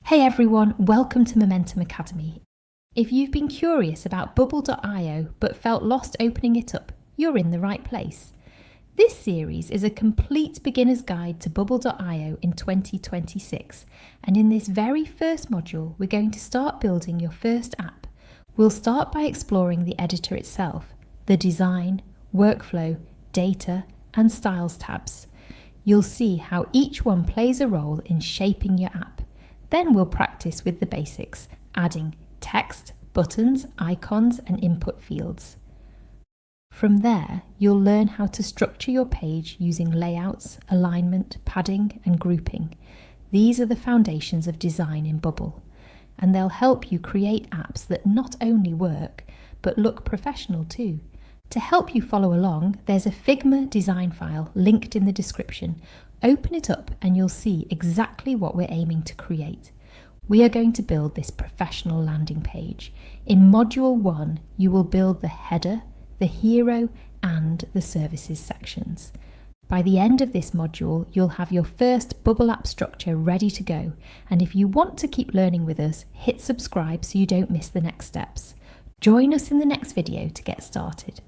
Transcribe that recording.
Hey everyone, welcome to Momentum Academy. If you've been curious about Bubble.io but felt lost opening it up, you're in the right place. This series is a complete beginner's guide to Bubble.io in 2026, and in this very first module, we're going to start building your first app. We'll start by exploring the editor itself, the design, workflow, data, and styles tabs. You'll see how each one plays a role in shaping your app. Then we'll practice with the basics, adding text, buttons, icons, and input fields. From there, you'll learn how to structure your page using layouts, alignment, padding, and grouping. These are the foundations of design in Bubble, and they'll help you create apps that not only work, but look professional too. To help you follow along, there's a Figma design file linked in the description. Open it up and you'll see exactly what we're aiming to create. We are going to build this professional landing page. In Module 1, you will build the header, the hero, and the services sections. By the end of this module, you'll have your first Bubble app structure ready to go. And if you want to keep learning with us, hit subscribe so you don't miss the next steps. Join us in the next video to get started.